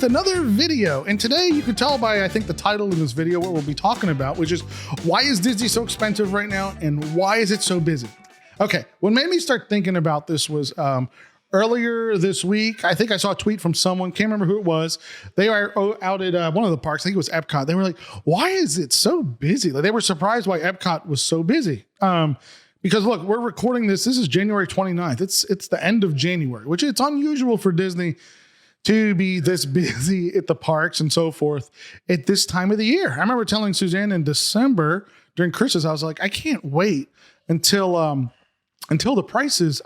another video. And today you can tell by, I think, the title of this video what we'll be talking about, which is why is Disney so expensive right now and why is it so busy? Okay, what made me start thinking about this was earlier this week, I think I saw a tweet from someone, can't remember who it was. They are out at one of the parks, I think it was Epcot. They were like, why is it so busy? Like, they were surprised why Epcot was so busy. Because look, we're recording this is January 29th. It's the end of January, which it's unusual for Disney to be this busy at the parks and so forth at this time of the year. I remember telling Suzanne in December during Christmas, I was like, I can't wait until the prices,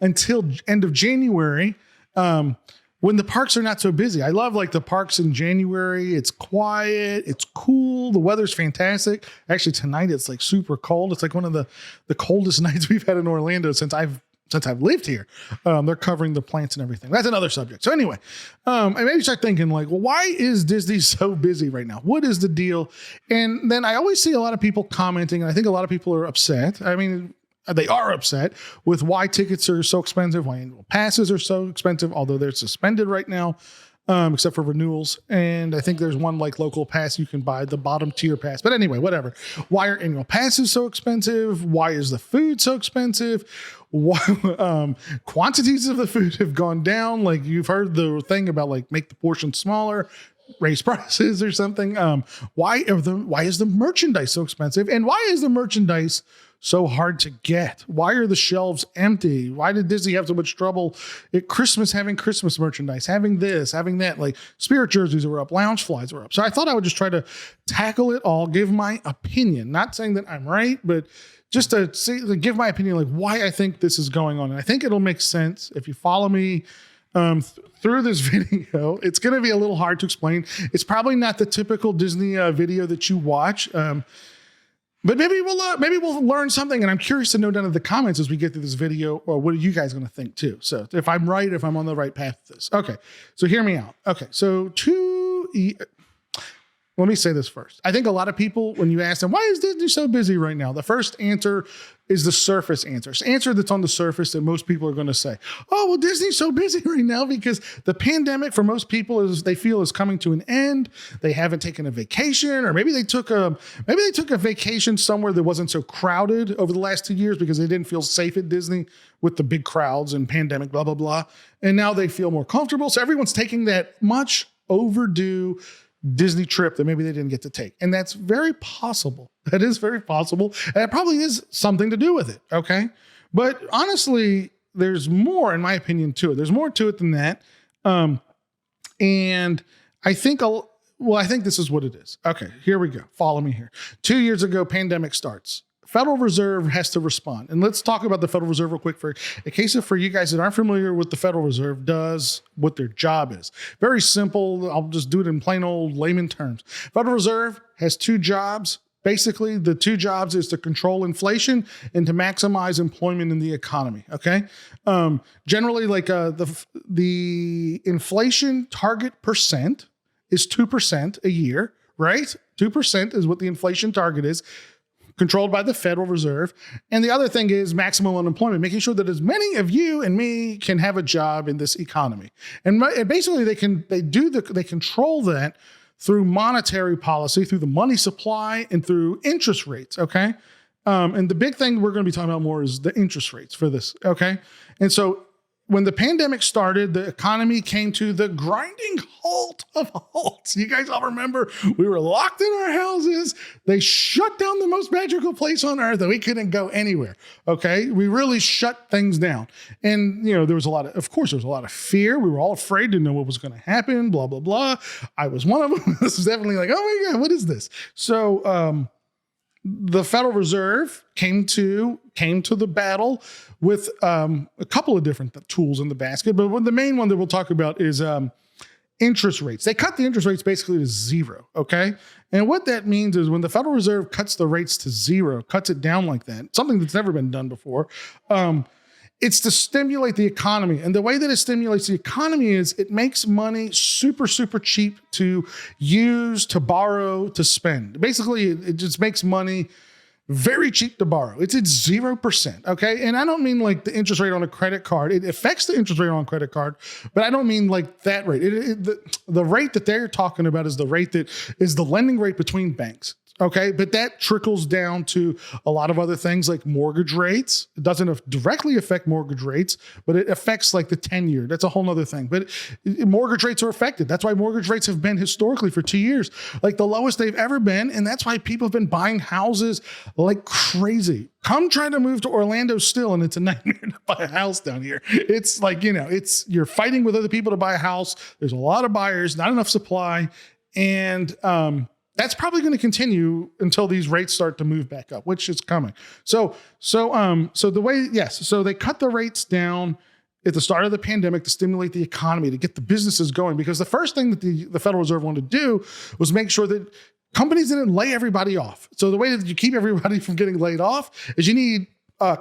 until end of January, when the parks are not so busy. I love like the parks in January. It's quiet, it's cool, the weather's fantastic. Actually, tonight it's like super cold. It's like one of the coldest nights we've had in Orlando since I've lived here. They're covering the plants and everything. That's another subject. So anyway, I maybe start thinking like, well, why is Disney so busy right now? What is the deal? And then I always see a lot of people commenting, and I think a lot of people are upset. I mean, they are upset with why tickets are so expensive, why annual passes are so expensive, although they're suspended right now, except for renewals. And I think there's one like local pass you can buy, the bottom tier pass. But anyway, whatever. Why are annual passes so expensive? Why is the food so expensive? Why, quantities of the food have gone down. Like, you've heard the thing about like make the portion smaller, raise prices or something. Why is the merchandise so expensive? And why is the merchandise so hard to get? Why are the shelves empty? Why did Disney have so much trouble at Christmas having Christmas merchandise, having this, having that? Like, spirit jerseys were up, lounge flies were up. So I thought I would just try to tackle it all, give my opinion, not saying that I'm right, but just to give my opinion, like why I think this is going on. And I think it'll make sense if you follow me through this video. It's going to be a little hard to explain. It's probably not the typical Disney video that you watch. But maybe we'll learn something, and I'm curious to know down in the comments as we get through this video, or what are you guys going to think too? So if I'm right, if I'm on the right path with this. Okay, so hear me out. Okay, so let me say this first. I think a lot of people, when you ask them, why is Disney so busy right now? The first answer is the surface answer. It's the answer that's on the surface that most people are going to say, oh, well, Disney's so busy right now because the pandemic for most people they feel is coming to an end. They haven't taken a vacation, or maybe they took a vacation somewhere that wasn't so crowded over the last 2 years because they didn't feel safe at Disney with the big crowds and pandemic, blah, blah, blah. And now they feel more comfortable. So everyone's taking that much overdue Disney trip that maybe they didn't get to take. And that's very possible. That is very possible. And it probably is something to do with it. Okay. But honestly, there's more, in my opinion, to it. There's more to it than that. And I think, I think this is what it is. Okay, here we go. Follow me here. 2 years ago, pandemic starts. Federal Reserve has to respond. And let's talk about the Federal Reserve real quick in case for you guys that aren't familiar with the Federal Reserve does, what their job is. Very simple. I'll just do it in plain old layman terms. Federal Reserve has two jobs. Basically, the two jobs is to control inflation and to maximize employment in the economy. Okay. Generally, like the inflation target percent is 2% a year, right? 2% is what the inflation target is, controlled by the Federal Reserve. And the other thing is maximum unemployment, making sure that as many of you and me can have a job in this economy. And basically they control that through monetary policy, through the money supply, and through interest rates. Okay. And the big thing we're going to be talking about more is the interest rates for this. Okay. And so when the pandemic started, the economy came to the grinding halt of halts. You guys all remember we were locked in our houses. They shut down the most magical place on earth and we couldn't go anywhere. Okay. We really shut things down. And, there was a lot of fear. We were all afraid to know what was going to happen, blah, blah, blah. I was one of them. This was definitely like, oh my God, what is this? So, the Federal Reserve came to the battle with a couple of different tools in the basket, but the main one that we'll talk about is interest rates. They cut the interest rates basically to zero, okay? And what that means is when the Federal Reserve cuts the rates to zero, cuts it down like that, something that's never been done before, it's to stimulate the economy. And the way that it stimulates the economy is it makes money super, super cheap to use, to borrow, to spend. Basically, it just makes money very cheap to borrow. It's at 0%. Okay. And I don't mean like the interest rate on a credit card. It affects the interest rate on a credit card, but I don't mean like that rate. The rate that they're talking about is the rate that is the lending rate between banks. Okay. But that trickles down to a lot of other things like mortgage rates. It doesn't directly affect mortgage rates, but it affects like the 10-year. That's a whole nother thing. But mortgage rates are affected. That's why mortgage rates have been historically for 2 years, like the lowest they've ever been. And that's why people have been buying houses like crazy. Come try to move to Orlando still, and it's a nightmare to buy a house down here. It's like, you're fighting with other people to buy a house. There's a lot of buyers, not enough supply. And, that's probably going to continue until these rates start to move back up, which is coming. So they cut the rates down at the start of the pandemic to stimulate the economy, to get the businesses going, because the first thing that the Federal Reserve wanted to do was make sure that companies didn't lay everybody off. So the way that you keep everybody from getting laid off is you need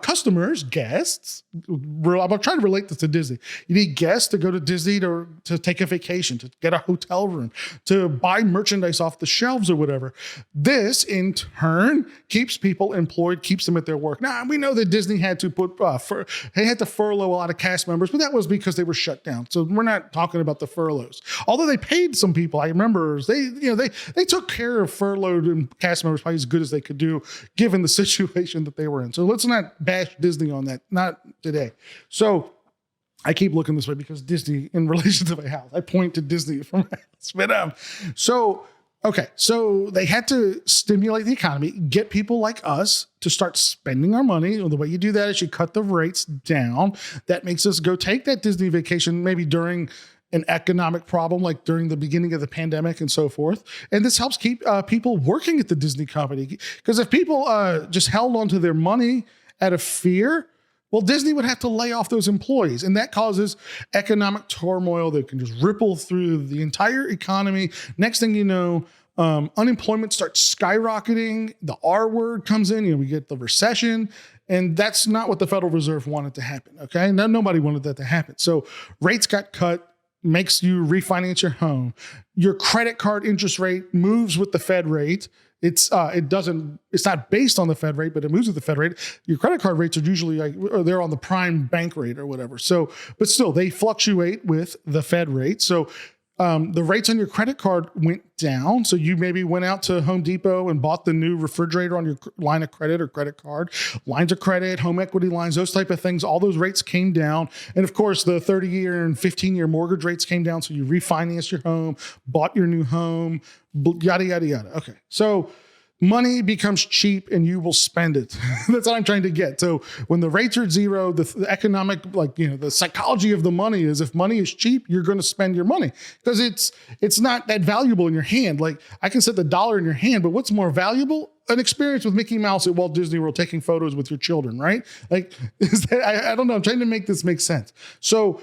customers, guests. I'm trying to relate this to Disney. You need guests to go to Disney to take a vacation, to get a hotel room, to buy merchandise off the shelves or whatever. This, in turn, keeps people employed, keeps them at their work. Now, we know that Disney had to furlough a lot of cast members, but that was because they were shut down. So we're not talking about the furloughs. Although they paid some people, I remember they took care of furloughed cast members probably as good as they could do, given the situation that they were in. So let's not bash Disney on that, not today. So I keep looking this way because Disney, in relation to my house, I point to Disney from my house. But so they had to stimulate the economy, get people like us to start spending our money. The way you do that is you cut the rates down. That makes us go take that Disney vacation, maybe during an economic problem, like during the beginning of the pandemic and so forth. And this helps keep people working at the Disney company. Because if people just held onto their money out of fear, well, Disney would have to lay off those employees, and that causes economic turmoil that can just ripple through the entire economy. Next thing you know, unemployment starts skyrocketing. The R word comes in. We get the recession, and that's not what the Federal Reserve wanted to happen. Okay, nobody wanted that to happen. So rates got cut. Makes you refinance your home. Your credit card interest rate moves with the Fed rate. It's not based on the Fed rate, but it moves with the Fed rate. Your credit card rates are usually they're on the prime bank rate or whatever. So, but still they fluctuate with the Fed rate. So the rates on your credit card went down. So you maybe went out to Home Depot and bought the new refrigerator on your line of credit or credit card, lines of credit, home equity lines, those type of things. All those rates came down. And of course, the 30-year and 15-year mortgage rates came down. So you refinanced your home, bought your new home, yada, yada, yada. Okay. So money becomes cheap and you will spend it. That's what I'm trying to get. So when the rates are at zero, the economic, the psychology of the money is if money is cheap, you're going to spend your money because it's not that valuable in your hand. Like I can set the dollar in your hand, but what's more valuable? An experience with Mickey Mouse at Walt Disney World, taking photos with your children, right? Like, I don't know. I'm trying to make this make sense. So,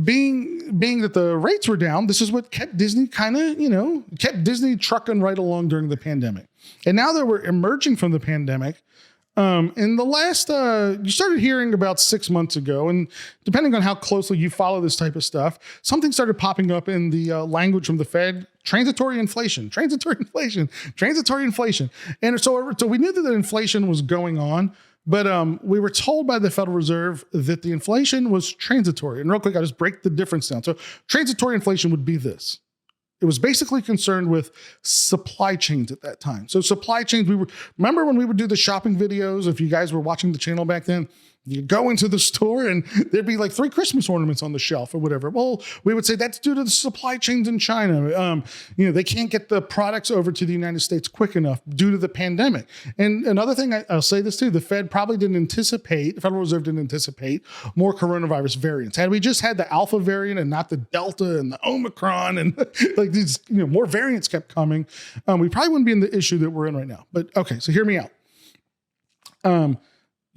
being that the rates were down, this is what kept Disney kept Disney trucking right along during the pandemic. And now that we're emerging from the pandemic, in the last, you started hearing about 6 months ago, and depending on how closely you follow this type of stuff, something started popping up in the language from the Fed: transitory inflation. And so we knew that the inflation was going on. But we were told by the Federal Reserve that the inflation was transitory. And real quick, I'll just break the difference down. So transitory inflation would be this. It was basically concerned with supply chains at that time. So supply chains, remember when we would do the shopping videos, if you guys were watching the channel back then, you go into the store and there'd be like 3 Christmas ornaments on the shelf or whatever. Well, we would say that's due to the supply chains in China. They can't get the products over to the United States quick enough due to the pandemic. And another thing, I'll say this too, the Federal Reserve didn't anticipate more coronavirus variants. Had we just had the Alpha variant and not the Delta and the Omicron and like these, more variants kept coming, we probably wouldn't be in the issue that we're in right now. But okay, so hear me out.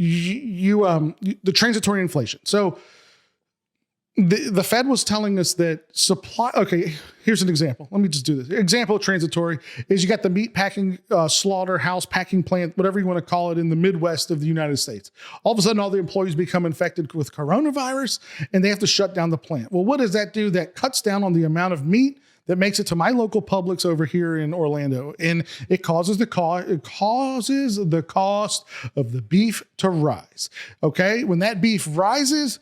The transitory inflation. So the Fed was telling us that supply. Okay, here's an example. Let me just do this. Example of transitory is you got the meat packing, slaughterhouse packing plant, whatever you want to call it, in the Midwest of the United States. All of a sudden, all the employees become infected with coronavirus and they have to shut down the plant. Well, what does that do? That cuts down on the amount of meat that makes it to my local Publix over here in Orlando, and it causes the cost of the beef to rise. Okay, when that beef rises,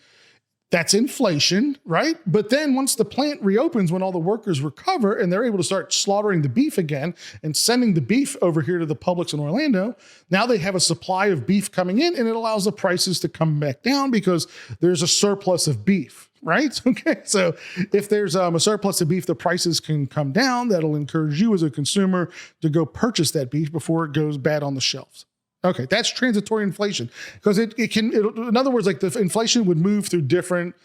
that's inflation, right? But then once the plant reopens, when all the workers recover and they're able to start slaughtering the beef again and sending the beef over here to the Publix in Orlando, now they have a supply of beef coming in, and it allows the prices to come back down because there's a surplus of beef, right? Okay, so if there's a surplus of beef, the prices can come down. That'll encourage you as a consumer to go purchase that beef before it goes bad on the shelves. Okay, that's transitory inflation, because in other words, like the inflation would move through different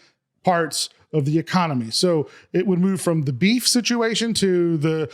parts of the economy. So it would move from the beef situation to the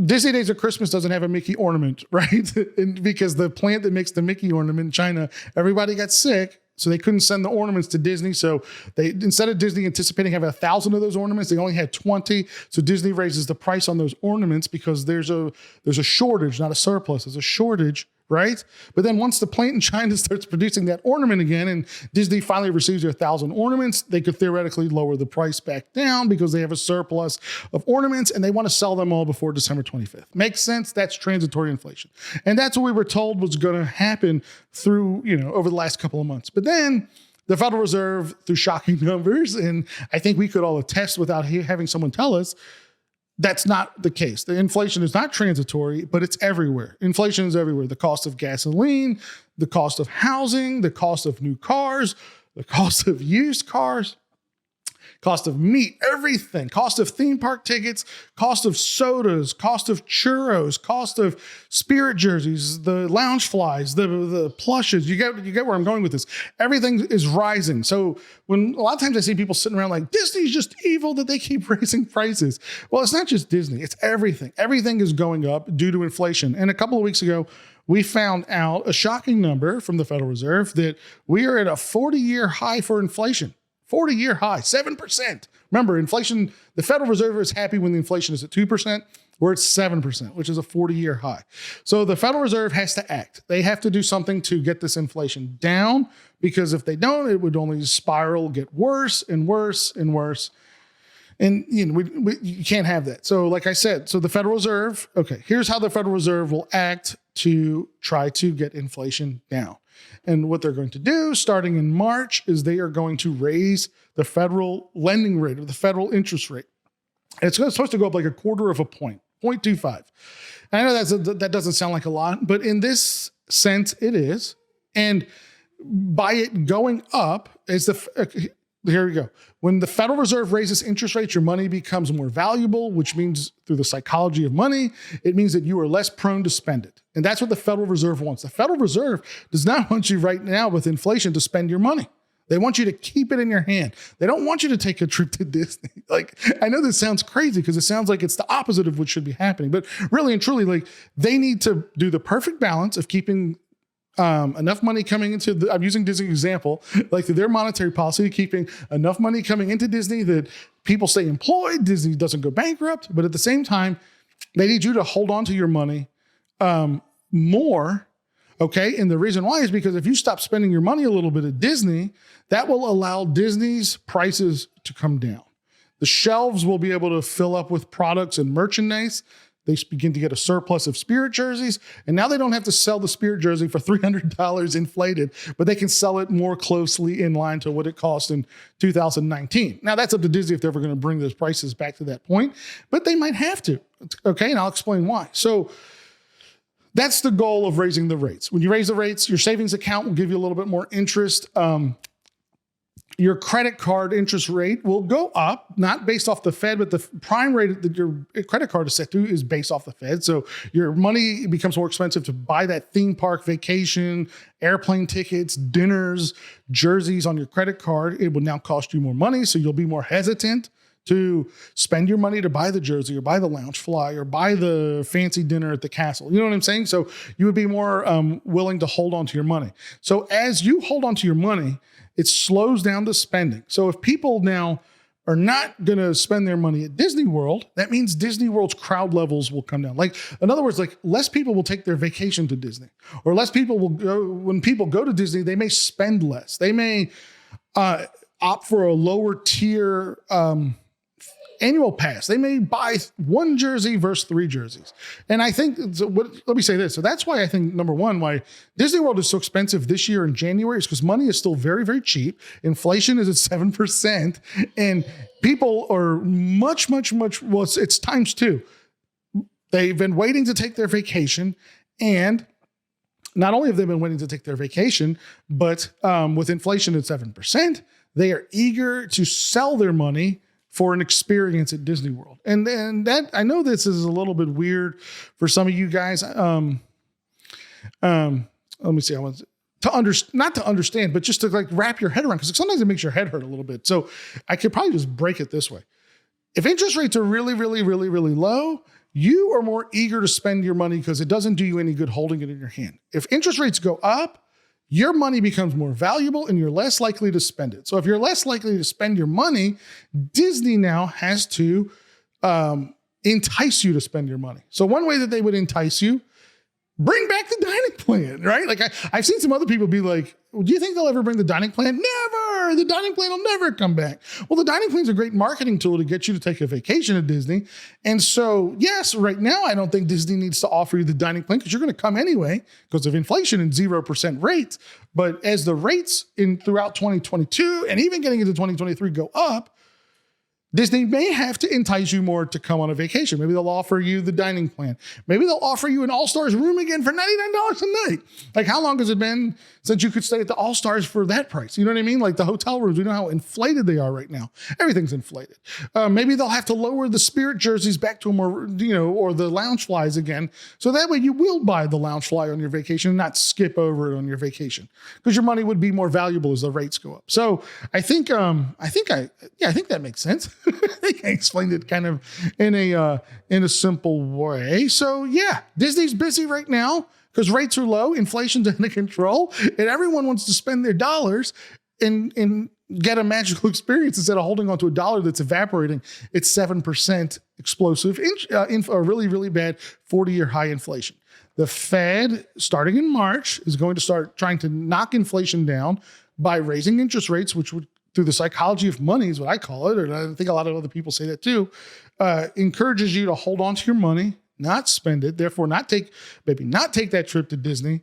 Disney Days of Christmas doesn't have a Mickey ornament, right? And because the plant that makes the Mickey ornament in China, everybody got sick. So they couldn't send the ornaments to Disney. So they, instead of Disney anticipating having 1,000 of those ornaments, they only had 20. So Disney raises the price on those ornaments because there's a shortage, not a surplus. There's a shortage, right? But then once the plant in China starts producing that ornament again, and Disney finally receives their 1,000 ornaments, they could theoretically lower the price back down because they have a surplus of ornaments and they want to sell them all before December 25th. Makes sense? That's transitory inflation. And that's what we were told was going to happen through, over the last couple of months. But then the Federal Reserve, through shocking numbers, and I think we could all attest without having someone tell us, that's not the case. The inflation is not transitory, but it's everywhere. Inflation is everywhere. The cost of gasoline, the cost of housing, the cost of new cars, the cost of used cars, cost of meat, everything, cost of theme park tickets, cost of sodas, cost of churros, cost of spirit jerseys, the lounge flies, the plushes. You get where I'm going with this. Everything is rising. So when a lot of times I see people sitting around like, Disney's just evil that they keep raising prices. Well, it's not just Disney. It's everything. Everything is going up due to inflation. And a couple of weeks ago, we found out a shocking number from the Federal Reserve that we are at a 40-year high for inflation. 40-year high, 7%. Remember, inflation, the Federal Reserve is happy when the inflation is at 2%. We're at 7%, which is a 40-year high. So the Federal Reserve has to act. They have to do something to get this inflation down, because if they don't, it would only spiral, get worse and worse and worse. And you can't have that. So like I said, so the Federal Reserve, okay, here's how the Federal Reserve will act to try to get inflation down. And what they're going to do starting in March is they are going to raise the federal lending rate, or the federal interest rate. And it's supposed to go up like a quarter of a point, 0.25. And I know that doesn't sound like a lot, but in this sense, it is. And by it going up, here we go. When the Federal Reserve raises interest rates, your money becomes more valuable, which means through the psychology of money, it means that you are less prone to spend it. And that's what the Federal Reserve wants. The Federal Reserve does not want you right now with inflation to spend your money. They want you to keep it in your hand. They don't want you to take a trip to Disney. Like, I know this sounds crazy because it sounds like it's the opposite of what should be happening, but really and truly, like, they need to do the perfect balance of keeping enough money coming into I'm using Disney example, like their monetary policy, keeping enough money coming into Disney that people stay employed, Disney doesn't go bankrupt. But at the same time, they need you to hold on to your money more. Okay. And the reason why is because if you stop spending your money a little bit at Disney, that will allow Disney's prices to come down. The shelves will be able to fill up with products and merchandise. They begin to get a surplus of spirit jerseys, and now they don't have to sell the spirit jersey for $300 inflated, but they can sell it more closely in line to what it cost in 2019. Now, that's up to Disney if they're ever going to bring those prices back to that point, but they might have to. Okay, and I'll explain why. So that's the goal of raising the rates. When you raise the rates, your savings account will give you a little bit more interest. Your credit card interest rate will go up, not based off the Fed, but the prime rate that your credit card is set to is based off the Fed. So your money becomes more expensive to buy that theme park vacation, airplane tickets, dinners, jerseys on your credit card. It will now cost you more money, so you'll be more hesitant to spend your money to buy the jersey or buy the lounge fly or buy the fancy dinner at the castle. You know what I'm saying? So you would be more willing to hold on to your money. So as you hold on to your money, it slows down the spending. So if people now are not going to spend their money at Disney World, that means Disney World's crowd levels will come down. Like, in other words, like less people will take their vacation to Disney, or less people will go. When people go to Disney, they may spend less. They may opt for a lower tier annual pass. They may buy one jersey versus 3 jerseys. And I think, let me say this. So that's why I think, number one, why Disney World is so expensive this year in January is because money is still very, very cheap. Inflation is at 7%. And people are much, well, it's times 2. They've been waiting to take their vacation. And not only have they been waiting to take their vacation, but with inflation at 7%, they are eager to sell their money for an experience at Disney World. And that, I know this is a little bit weird for some of you guys. Let me see. I want not to understand, but just to like wrap your head around, because sometimes it makes your head hurt a little bit. So I could probably just break it this way. If interest rates are really, really, really, really low, you are more eager to spend your money because it doesn't do you any good holding it in your hand. If interest rates go up, your money becomes more valuable and you're less likely to spend it. So if you're less likely to spend your money, Disney now has to entice you to spend your money. So one way that they would entice you, bring back the dining plan, right? Like I've seen some other people be like, well, do you think they'll ever bring the dining plan? Never. The dining plan will never come back. Well, the dining plan is a great marketing tool to get you to take a vacation at Disney. And so, yes, right now, I don't think Disney needs to offer you the dining plan because you're going to come anyway because of inflation and 0% rates. But as the rates throughout 2022 and even getting into 2023 go up, Disney may have to entice you more to come on a vacation. Maybe they'll offer you the dining plan. Maybe they'll offer you an All-Stars room again for $99 a night. Like, how long has it been since you could stay at the All-Stars for that price? You know what I mean? Like the hotel rooms, we know how inflated they are right now. Everything's inflated. Maybe they'll have to lower the Spirit jerseys back to a more, or the lounge flies again. So that way you will buy the lounge fly on your vacation and not skip over it on your vacation because your money would be more valuable as the rates go up. So I think that makes sense. I think I explained it kind of in a simple way. So yeah, Disney's busy right now because rates are low, inflation's under control, and everyone wants to spend their dollars and get a magical experience instead of holding on to a dollar that's evaporating. It's 7% explosive, a really, really bad 40-year high inflation. The Fed, starting in March, is going to start trying to knock inflation down by raising interest rates, which would, through the psychology of money is what I call it, and I think a lot of other people say that too, encourages you to hold on to your money, not spend it, therefore not take that trip to Disney,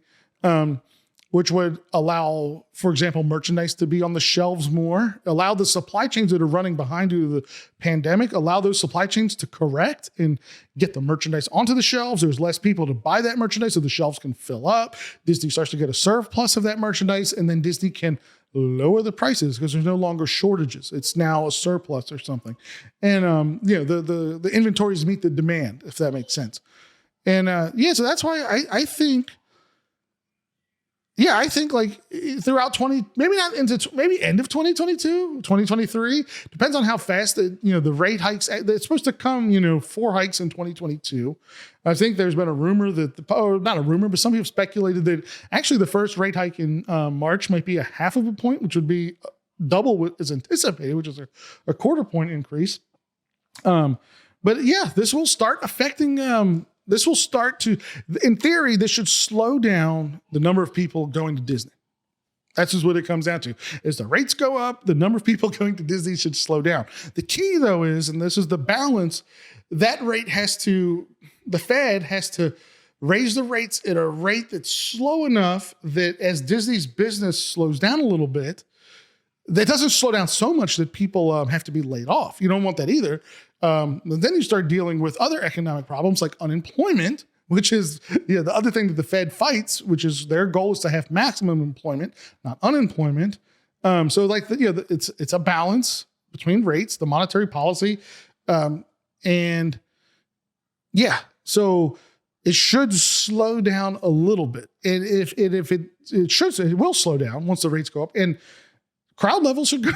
which would allow, for example, merchandise to be on the shelves more, allow the supply chains that are running behind due to the pandemic, allow those supply chains to correct and get the merchandise onto the shelves. There's less people to buy that merchandise, so the shelves can fill up. Disney starts to get a surplus of that merchandise, and then Disney can lower the prices because there's no longer shortages. It's now a surplus or something. And, the inventories meet the demand, if that makes sense. And, so that's why I think like throughout maybe end of 2022, 2023, depends on how fast the rate hikes. It's supposed to come, 4 hikes in 2022. I think there's been a rumor that not a rumor, but some people speculated that actually the first rate hike in March might be a 0.5 point, which would be double what is anticipated, which is a 1/4 point increase. But yeah, this will start affecting, in theory, this should slow down the number of people going to Disney. That's just what it comes down to. As the rates go up, the number of people going to Disney should slow down. The key, though, is, and this is the balance, the Fed has to raise the rates at a rate that's slow enough that as Disney's business slows down a little bit, that doesn't slow down so much that people have to be laid off. You don't want that either. Then you start dealing with other economic problems like unemployment, which is the other thing that the Fed fights, which is their goal is to have maximum employment, not unemployment. So like it's a balance between rates, the monetary policy, so it should slow down a little bit. And if it will slow down once the rates go up, and crowd levels should go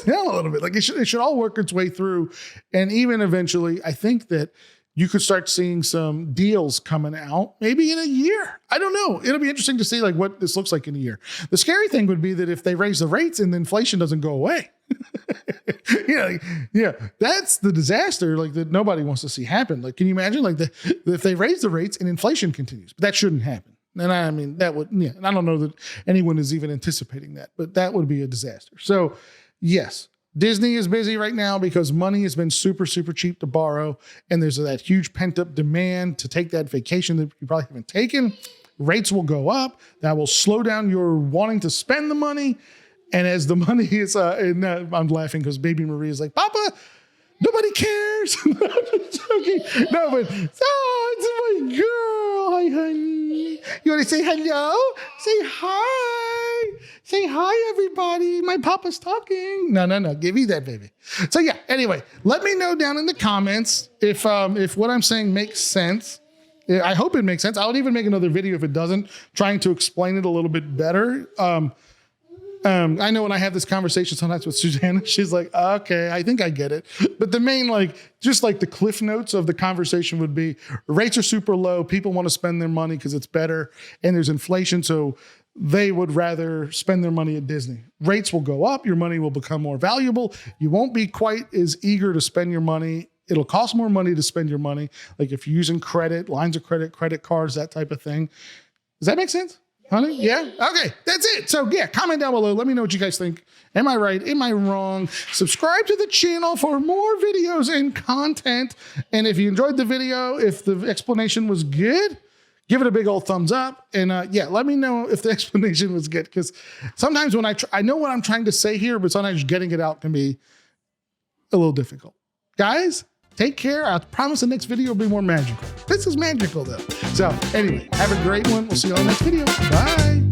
down a little bit. Like it should all work its way through. And even eventually, I think that you could start seeing some deals coming out maybe in a year. I don't know. It'll be interesting to see like what this looks like in a year. The scary thing would be that if they raise the rates and the inflation doesn't go away, that's the disaster like that nobody wants to see happen. Like, can you imagine like if they raise the rates and inflation continues? But that shouldn't happen. And I mean, that would, and I don't know that anyone is even anticipating that, but that would be a disaster. So yes, Disney is busy right now because money has been super, super cheap to borrow. And there's that huge pent up demand to take that vacation that you probably haven't taken. Rates will go up. That will slow down your wanting to spend the money. And as the money is, I'm laughing because baby Marie is like, Papa, nobody cares. No, but, it's my girl. Hi, honey. You want to say hello? Say hi. Say hi, everybody. My papa's talking. No. Give me that, baby. So yeah, anyway, let me know down in the comments if what I'm saying makes sense. I hope it makes sense. I'll even make another video if it doesn't, trying to explain it a little bit better. I know when I have this conversation sometimes with Susanna, she's like, okay, I think I get it. But the main, just the cliff notes of the conversation would be rates are super low. People want to spend their money because it's better and there's inflation. So they would rather spend their money at Disney. Rates will go up. Your money will become more valuable. You won't be quite as eager to spend your money. It'll cost more money to spend your money. Like if you're using credit, lines of credit, credit cards, that type of thing. Does that make sense? Honey? Yeah? Okay, that's it. So yeah, comment down below. Let me know what you guys think. Am I right? Am I wrong? Subscribe to the channel for more videos and content. And if you enjoyed the video, if the explanation was good, give it a big old thumbs up. And yeah, let me know if the explanation was good. Because sometimes when I know what I'm trying to say here, but sometimes getting it out can be a little difficult. Guys, take care. I promise the next video will be more magical. This is magical though. So anyway, have a great one. We'll see you on the next video. Bye.